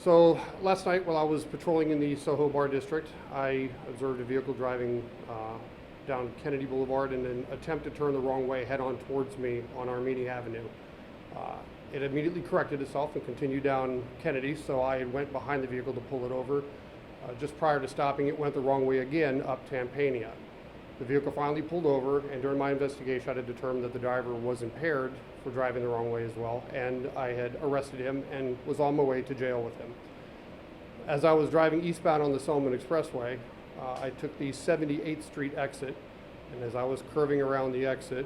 So last night while I was patrolling in the Soho Bar District, I observed a vehicle driving down Kennedy Boulevard in an attempt to turn the wrong way head on towards me on Armenia Avenue. It immediately corrected itself and continued down Kennedy, so I went behind the vehicle to pull it over. Just prior to stopping, it went the wrong way again up Tampania. The vehicle finally pulled over, and during my investigation, I had determined that the driver was impaired for driving the wrong way as well, and I had arrested him and was on my way to jail with him. As I was driving eastbound on the Solomon Expressway, I took the 78th Street exit, and as I was curving around the exit,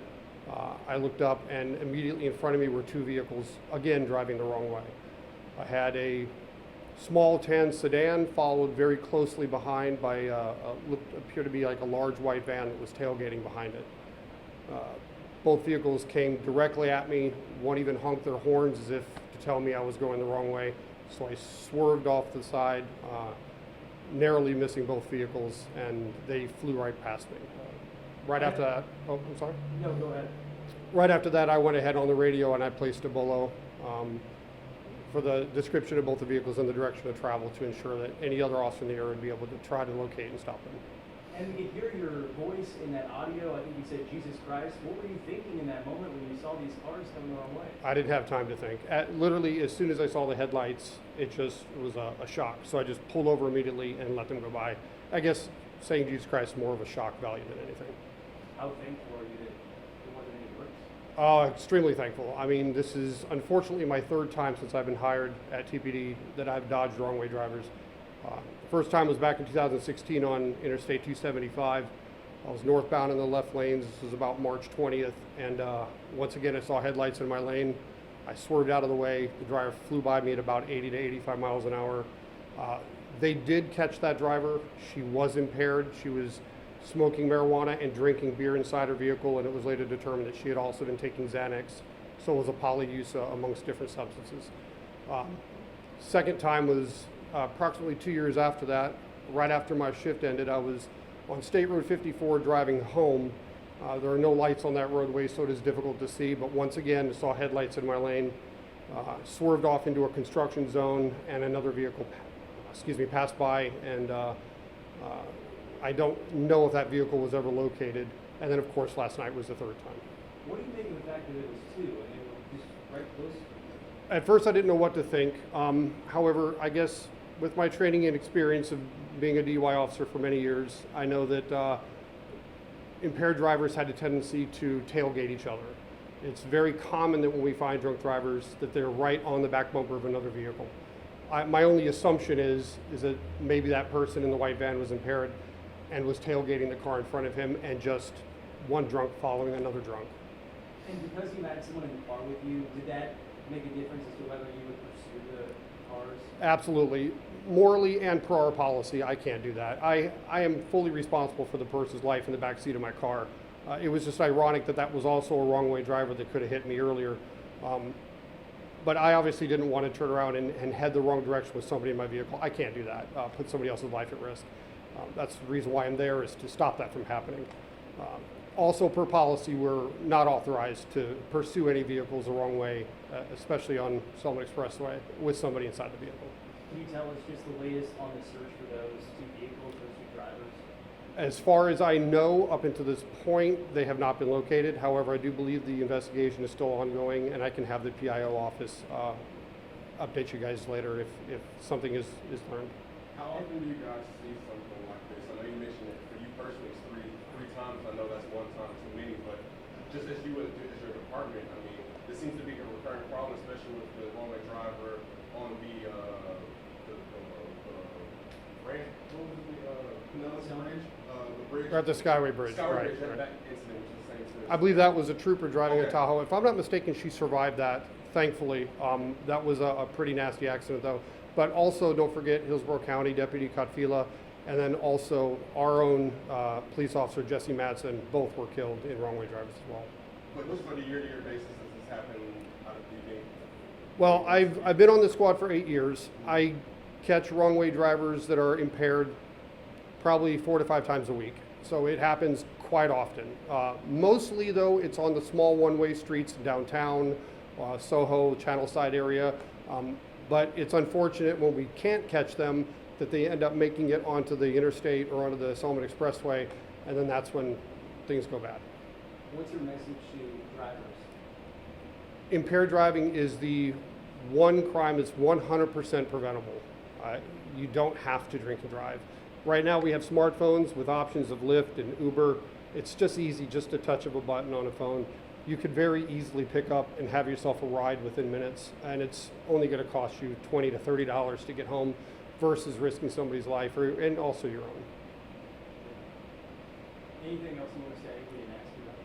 I looked up, and immediately in front of me were two vehicles, again driving the wrong way. I had a small tan sedan followed very closely behind by what appeared to be like a large white van that was tailgating behind it. Both vehicles came directly at me. One even honked their horns as if to tell me I was going the wrong way. So I swerved off the side, narrowly missing both vehicles, and they flew right past me. Right after that, oh, I'm sorry? No, go ahead. Right after that, I went ahead on the radio and I placed a bolo for the description of both the vehicles and the direction of travel to ensure that any other officer in the area would be able to try to locate and stop them. And we could hear your voice in that audio. I think you said Jesus Christ. What were you thinking in that moment when you saw these cars coming the wrong way? I didn't have time to think. Literally, as soon as I saw the headlights, it was a shock. So I just pulled over immediately and let them go by. I guess saying Jesus Christ is more of a shock value than anything. How thankful are you that it wasn't any worse? Extremely thankful. I mean, this is unfortunately my third time since I've been hired at TPD that I've dodged wrong way drivers. First time was back in 2016 on Interstate 275. I was northbound in the left lanes. This was about March 20th. And once again, I saw headlights in my lane. I swerved out of the way. The driver flew by me at about 80 to 85 miles an hour. They did catch that driver. She was impaired. She was smoking marijuana and drinking beer inside her vehicle, and it was later determined that she had also been taking Xanax. So it was a poly use amongst different substances. Second time was approximately 2 years after that. Right after my shift ended, I was on State Road 54 driving home. There are no lights on that roadway, so it is difficult to see, but once again, I saw headlights in my lane, swerved off into a construction zone, and another vehicle passed by, and I don't know if that vehicle was ever located. And then, of course, last night was the third time. What do you think of the fact that it was two and they were just right close? At first, I didn't know what to think. However, I guess with my training and experience of being a DUI officer for many years, I know that impaired drivers had a tendency to tailgate each other. It's very common that when we find drunk drivers that they're right on the back bumper of another vehicle. My only assumption is that maybe that person in the white van was impaired and was tailgating the car in front of him, and just one drunk following another drunk. And because you had someone in the car with you, did that make a difference as to whether you would pursue the cars? Absolutely. Morally and per our policy, I can't do that. I am fully responsible for the person's life in the back seat of my car. It was just ironic that that was also a wrong way driver that could have hit me earlier. But I obviously didn't want to turn around and head the wrong direction with somebody in my vehicle. I can't do that, put somebody else's life at risk. That's the reason why I'm there, is to stop that from happening. Also, per policy, we're not authorized to pursue any vehicles the wrong way, especially on Solomon Expressway, with somebody inside the vehicle. Can you tell us just the latest on the search for those two vehicles, those two drivers? As far as I know, up until this point, they have not been located. However, I do believe the investigation is still ongoing, and I can have the PIO office update you guys later if something is learned. How often do you guys see something like this? I know you mentioned it for you personally, it's three times. I know that's one time too many, but just as you as your department, I mean, this seems to be a recurring problem, especially with the one-way driver on the ramp. What was the Pinellas Bridge? The bridge. Or at the Skyway Bridge, Skyway right. Bridge, that incident was the same too. I believe that was a trooper driving a Okay. Tahoe. If I'm not mistaken, she survived that, thankfully. That was a pretty nasty accident, though. But also, don't forget Hillsborough County Deputy Kotfila, and then also our own police officer, Jesse Madsen, both were killed in wrong-way drivers as well. But just for the year-to-year basis, does this happen? How do you think? Well, I've been on the squad for 8 years. I catch wrong-way drivers that are impaired probably 4 to 5 times a week. So it happens quite often. Mostly, though, it's on the small one-way streets downtown, Soho, Channel Side area. But it's unfortunate when we can't catch them that they end up making it onto the interstate or onto the Solomon Expressway, and then that's when things go bad. What's your message to drivers? Impaired driving is the one crime that's 100% preventable. You don't have to drink and drive. Right now we have smartphones with options of Lyft and Uber. It's just easy, just a touch of a button on a phone. You could very easily pick up and have yourself a ride within minutes, and it's only going to cost you $20 to $30 to get home versus risking somebody's life and also your own. Anything else you want to say we didn't ask you about?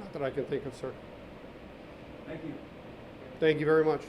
Not that I can think of, sir. Thank you. Thank you very much.